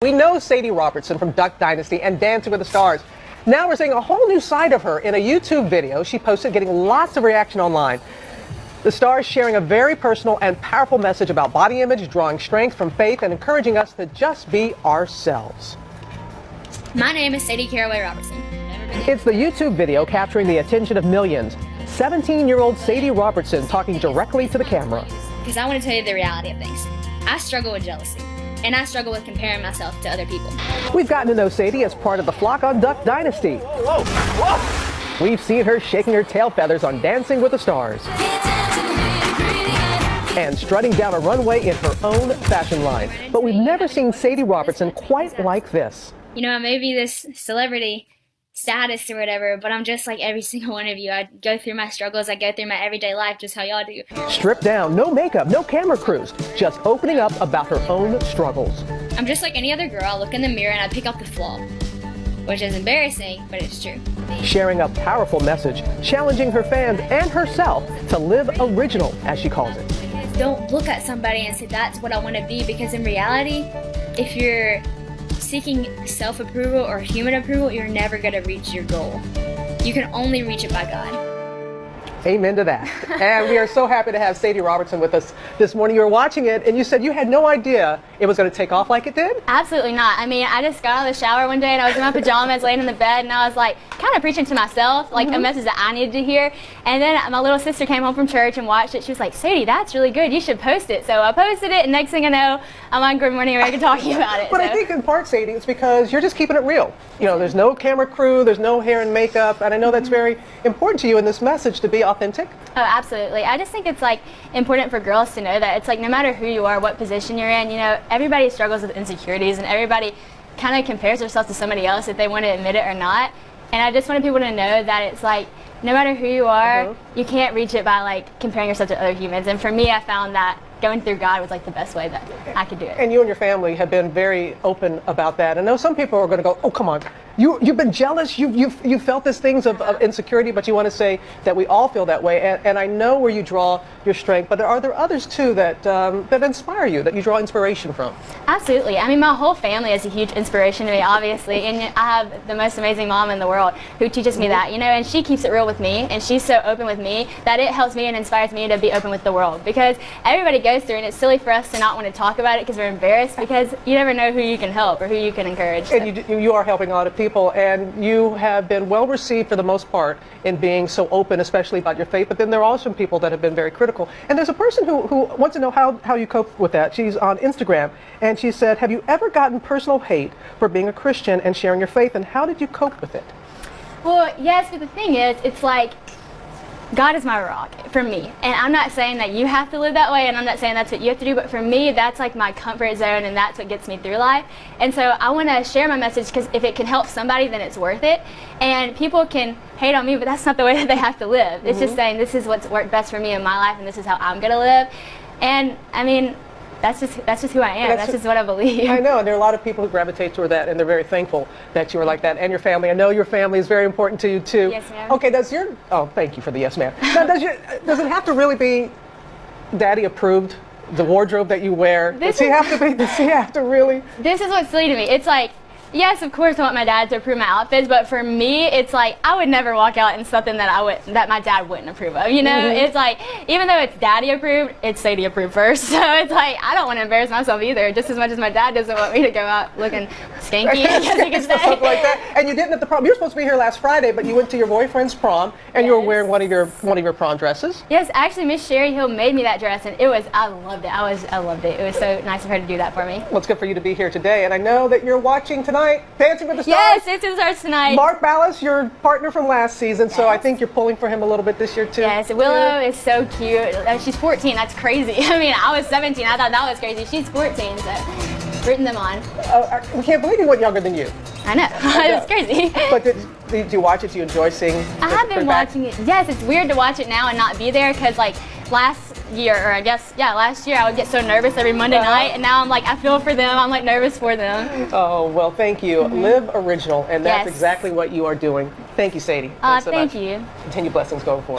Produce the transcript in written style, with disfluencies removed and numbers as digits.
We know Sadie Robertson from Duck Dynasty and Dancing with the Stars. Now we're seeing a whole new side of her in a YouTube video she posted, getting lots of reaction online. The star is sharing a very personal and powerful message about body image, drawing strength from faith and encouraging us to just be ourselves. My name is Sadie Caraway Robertson. It's the YouTube video capturing the attention of millions. 17-year-old Sadie Robertson talking directly to the camera. Because I want to tell you the reality of things. I struggle with jealousy. And I struggle with comparing myself to other people. We've gotten to know Sadie as part of the flock on Duck Dynasty. Whoa, whoa. We've seen her shaking her tail feathers on Dancing with the Stars. And strutting down a runway in her own fashion line. But we've never seen Sadie Robertson quite like this. You know, I may be this celebrity status or whatever, but I'm just like every single one of you. I go through my struggles, I go through my everyday life just how y'all do. Stripped down, no makeup, no camera crews, just opening up about her own struggles. I'm just like any other girl. I look in the mirror and I pick out the flaw, which is embarrassing, but it's true. Sharing a powerful message, challenging her fans and herself to live original, as she calls it. Don't look at somebody and say that's what I want to be, because in reality, if you're seeking self-approval or human approval, you're never going to reach your goal. You can only reach it by God. Amen to that. And we are so happy to have Sadie Robertson with us this morning. You were watching it and you said you had no idea it was going to take off like it did? Absolutely not. I mean, I just got out of the shower one day and I was in my pajamas laying in the bed and I was like kind of preaching to myself, like a message that I needed to hear. And then my little sister came home from church and watched it. She was like, Sadie, that's really good. You should post it. So I posted it and next thing I know, I'm on Good Morning America talking about it. But I think in part, Sadie, it's because you're just keeping it real. You know, there's no camera crew, there's no hair and makeup, and I know that's very important to you in this message to be authentic. Oh, absolutely. I just think it's like important for girls to know that it's like no matter who you are, what position you're in, you know, everybody struggles with insecurities and everybody kind of compares themselves to somebody else if they want to admit it or not. And I just wanted people to know that it's like no matter who you are, you can't reach it by like comparing yourself to other humans. And for me, I found that going through God was like the best way that I could do it. And you and your family have been very open about that. I know some people are going to go, oh, come on. You've been jealous. You've felt these things of insecurity, but you want to say that we all feel that way. And I know where you draw your strength, but are there others too that that inspire you, that you draw inspiration from? Absolutely. I mean, my whole family is a huge inspiration to me, obviously. And I have the most amazing mom in the world who teaches me that, you know, and she keeps it real with me. And she's so open with me that it helps me and inspires me to be open with the world. Because everybody goes through, and it's silly for us to not want to talk about it because we're embarrassed, because you never know who you can help or who you can encourage. So. And you are helping a lot of people, and you have been well received for the most part in being so open, especially about your faith. But then there are also some people that have been very critical. And there's a person who wants to know how you cope with that. She's on Instagram, and she said, have you ever gotten personal hate for being a Christian and sharing your faith, and how did you cope with it? Well, yes, but the thing is, it's like, God is my rock for me, and I'm not saying that you have to live that way, and I'm not saying that's what you have to do, but for me, that's like my comfort zone, and that's what gets me through life. And so I want to share my message, because if it can help somebody, then it's worth it. And people can hate on me, but that's not the way that they have to live. It's just saying this is what's worked best for me in my life, and this is how I'm going to live. And I mean, that's just who I am. That's just what I believe. I know, and there are a lot of people who gravitate toward that, and they're very thankful that you are like that, and your family. I know your family is very important to you too. Yes, ma'am. Okay, oh, thank you for the yes, ma'am. Now, does it have to really be daddy approved? The wardrobe that you wear? Does he have to really? This is what's silly to me. It's like, yes, of course I want my dad to approve my outfits, but for me, it's like I would never walk out in something that my dad wouldn't approve of. You know, it's like even though it's daddy approved, it's Sadie approved first. So it's like I don't want to embarrass myself either, just as much as my dad doesn't want me to go out looking skanky. Something like that. And you didn't at the prom. You were supposed to be here last Friday, but you went to your boyfriend's prom, and you were wearing one of your prom dresses. Yes, actually, Miss Sherry Hill made me that dress, and I loved it. I loved it. It was so nice of her to do that for me. Well, it's good for you to be here today, and I know that you're watching tonight. Dancing with the Stars? Yes, Dancing with the Stars tonight. Mark Ballas, your partner from last season, so I think you're pulling for him a little bit this year too. Yes, Willow is so cute. She's 14, that's crazy. I mean, I was 17, I thought that was crazy. She's 14, so rooting them on. We can't believe he went younger than you. I know, it's crazy. But did you watch it? Do you enjoy seeing I have been watching it. Yes, it's weird to watch it now and not be there, because like last year, I would get so nervous every Monday night, and now I'm like, I feel for them. I'm like nervous for them. Oh, well, thank you. Live original, and that's exactly what you are doing. Thank you, Sadie. Thank you. Continue blessings going forward.